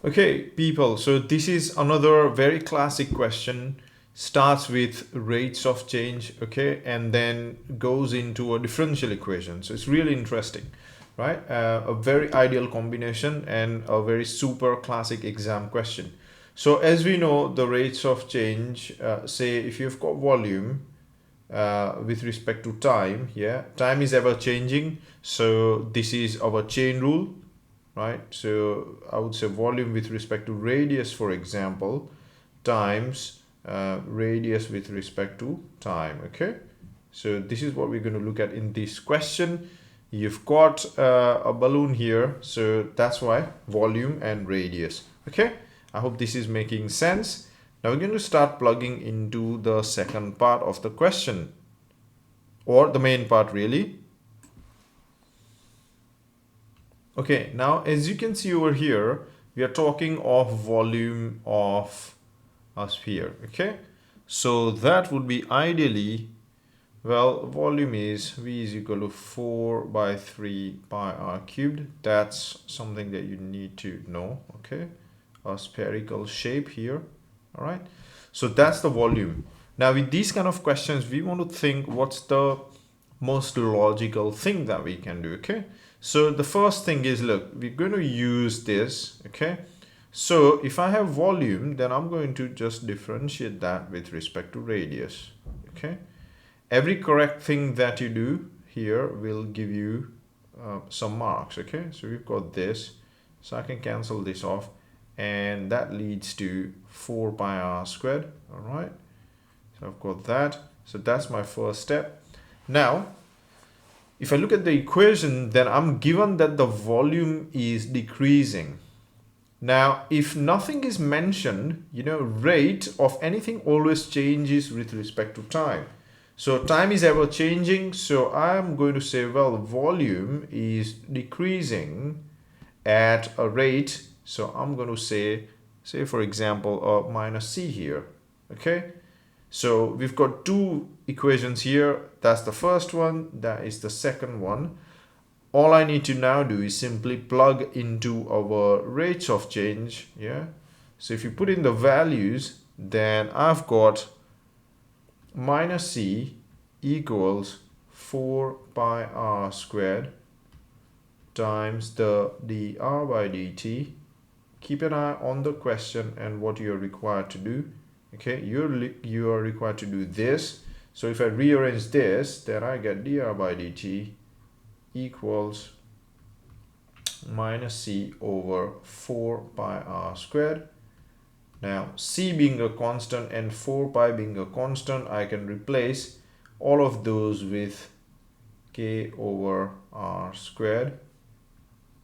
Okay, people, so this is another very classic question. Starts with rates of change, okay, and then goes into a differential equation. So it's really interesting, right? A very ideal combination and a very super classic exam question. So as we know, the rates of change, say if you've got volume with respect to time, yeah, time is ever changing. So this is our chain rule, right? So I would say volume with respect to radius, for example, times radius with respect to time, okay? So this is what we're going to look at in this question. You've got a balloon here, so that's why volume and radius, okay? I hope this is making sense. Now we're going to start plugging into the second part of the question, or the main part really. Okay, now as you can see over here, we are talking of volume of a sphere, okay? So that would be ideally, well, volume is V is equal to 4 by 3 pi r cubed. That's something that you need to know, okay? A spherical shape here, all right? So that's the volume. Now with these kind of questions, we want to think what's the most logical thing that we can do, okay? So the first thing is, look, we're going to use this, okay? So if I have volume, then I'm going to just differentiate that with respect to radius, okay? Every correct thing that you do here will give you some marks, okay? So we've got this, so I can cancel this off, and that leads to 4 pi r squared, all right? So I've got that. So that's my first step. Now, if I look at the equation, then I'm given that the volume is decreasing. Now, if nothing is mentioned, rate of anything always changes with respect to time. So time is ever changing. So I'm going to say, well, volume is decreasing at a rate. So I'm going to say for example, minus c here. Okay. So we've got two equations here. That's the first one. That is the second one. All I need to now do is simply plug into our rates of change. Yeah. So if you put in the values, then I've got minus c equals 4 pi r squared times the dr by dt. Keep an eye on the question and what you're required to do. Okay, you are required to do this. So if I rearrange this, then I get dr by dt equals minus c over 4 pi r squared. Now c being a constant and 4 pi being a constant, I can replace all of those with k over r squared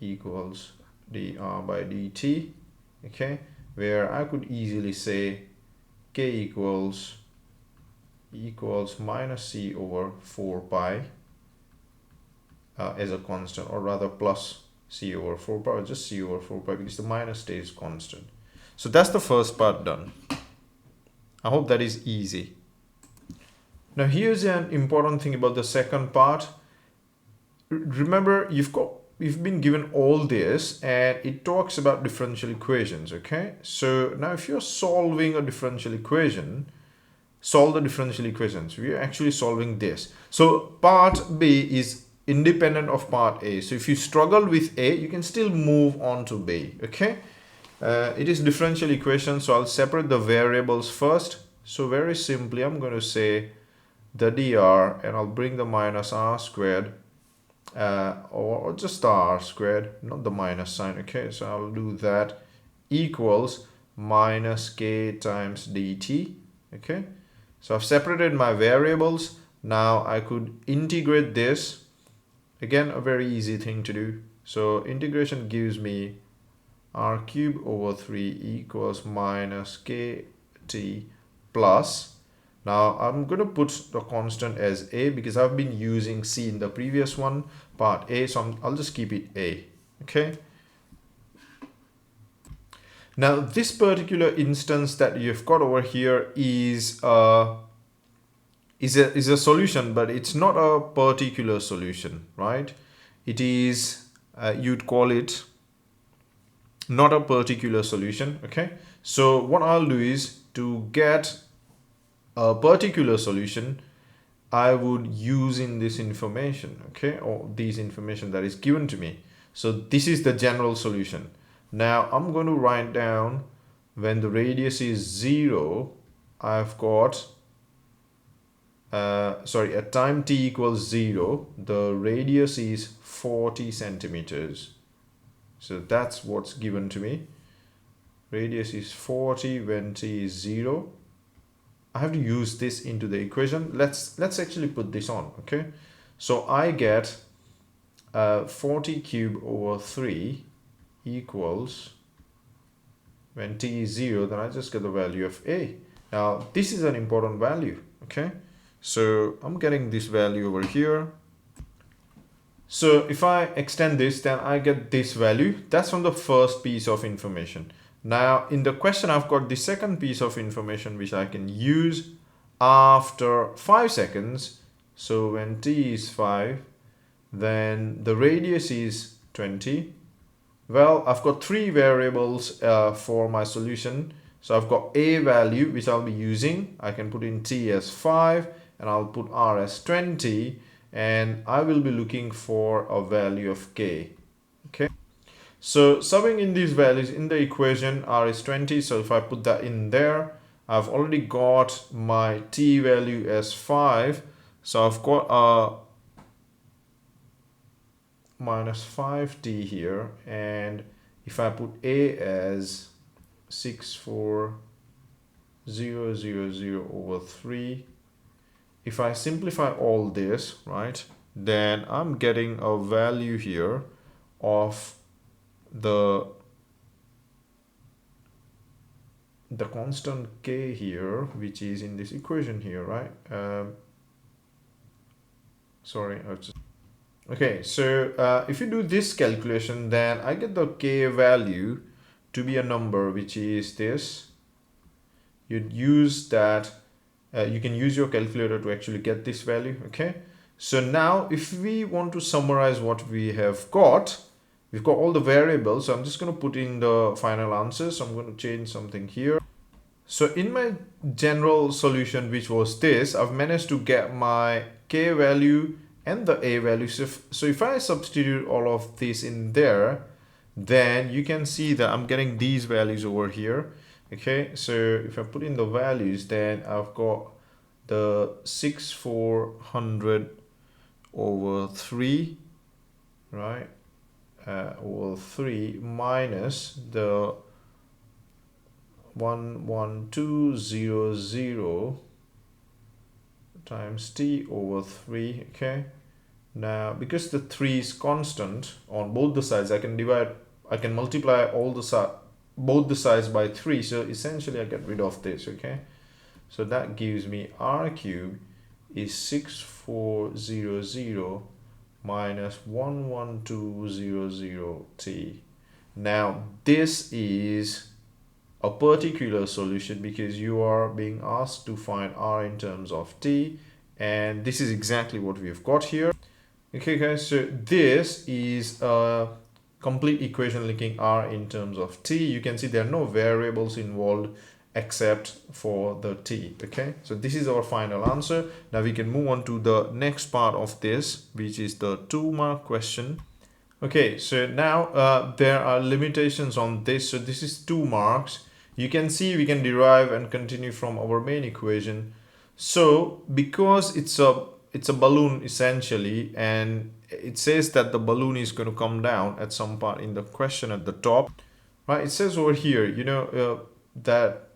equals dr by dt, okay, where I could easily say k equals minus c over 4 pi as a constant, or rather plus c over 4 pi, or just c over 4 pi, because the minus stays constant. So that's the first part done. I hope that is easy. Now here's an important thing about the second part. Remember, you've been given all this and it talks about differential equations, okay? So now if you're solving a differential equation, solve the differential equations. We are actually solving this. So part B is independent of part A. So if you struggle with A, you can still move on to B, okay? It is differential equation, so I'll separate the variables first. So very simply, I'm going to say the dr, and I'll bring the minus r squared, or just the r squared, not the minus sign, okay? So I'll do that, equals minus k times dt, okay? So I've separated my variables. Now I could integrate this. Again, a very easy thing to do. So integration gives me r cubed over 3 equals minus kt plus. Now I'm going to put the constant as a because I've been using c in the previous one, part A, so I'll just keep it a, okay? Now this particular instance that you've got over here is a solution, but it's not a particular solution, right? It is, you'd call it not a particular solution. Okay, so what I'll do is, to get a particular solution, I would use in this information, okay, or these information that is given to me. So this is the general solution. Now I'm going to write down, when the radius is 0, I've got at time t equals 0, the radius is 40 centimeters. So that's what's given to me. Radius is 40 when t is 0. I have to use this into the equation. Let's actually put this on, okay? So I get 40 cube over 3 equals, when t is 0, then I just get the value of a. Now this is an important value, okay? So I'm getting this value over here. So if I extend this, then I get this value. That's from the first piece of information. Now in the question, I've got the second piece of information which I can use after 5 seconds. So when t is 5, then the radius is 20. Well, I've got 3 variables for my solution. So I've got a value which I'll be using. I can put in t as 5 and I'll put r as 20, and I will be looking for a value of k. Okay, so subbing in these values in the equation, r is 20, so if I put that in there, I've already got my t value as 5, so I've got a minus 5t here, and if I put a as 64000 over 3, if I simplify all this, right, then I'm getting a value here of the constant k here, which is in this equation here, right? Okay, so if you do this calculation, then I get the k value to be a number which is this. You'd use that. You can use your calculator to actually get this value. Okay, so now if we want to summarize what we have got, we've got all the variables. So I'm just going to put in the final answer. So I'm going to change something here. So in my general solution, which was this, I've managed to get my k value and the a value. So if I substitute all of this in there, then you can see that I'm getting these values over here. Okay, so if I put in the values, then I've got the 6400 over 3, right, over 3 minus the 11200 times t over 3. Okay, now because the 3 is constant on both the sides, I can multiply both the sides by 3, so essentially I get rid of this. Okay, so that gives me r cube is 6400 minus 11200t. Now this is a particular solution because you are being asked to find r in terms of t, and this is exactly what we've got here. Okay guys, so this is a complete equation linking r in terms of t. You can see there are no variables involved except for the t. Okay, so this is our final answer. Now we can move on to the next part of this, which is the 2-mark question. Okay, so now there are limitations on this. So this is 2 marks. You can see we can derive and continue from our main equation. So because it's a balloon essentially, and it says that the balloon is going to come down at some part in the question at the top, right? It says over here, that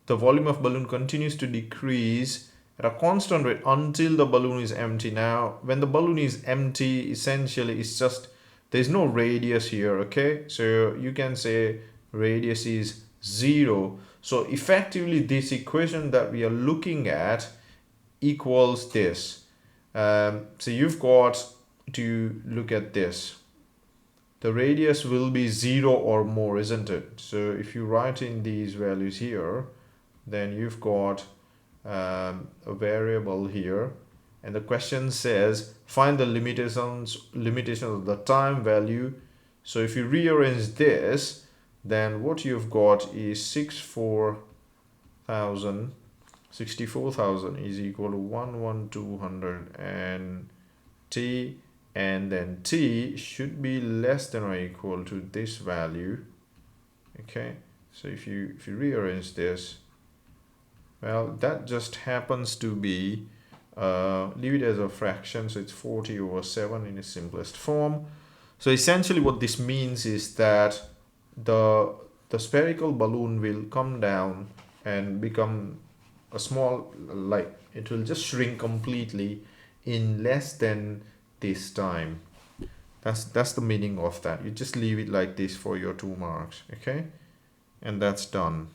the volume of balloon continues to decrease at a constant rate until the balloon is empty. Now when the balloon is empty, essentially it's just, there's no radius here. Okay, so you can say radius is 0. So effectively this equation that we are looking at equals this. So you've got to look at this. The radius will be 0 or more, isn't it? So if you write in these values here, then you've got a variable here, and the question says find the limitations of the time value. So if you rearrange this, then what you've got is 64,000 is equal to 1,200 and t, and then t should be less than or equal to this value. Okay, so if you rearrange this, well, that just happens to be leave it as a fraction, so it's 40/7 in its simplest form. So essentially what this means is that the spherical balloon will come down and become a small, like it will just shrink completely in less than this time. That's the meaning of that. You just leave it like this for your 2 marks, okay? And that's done.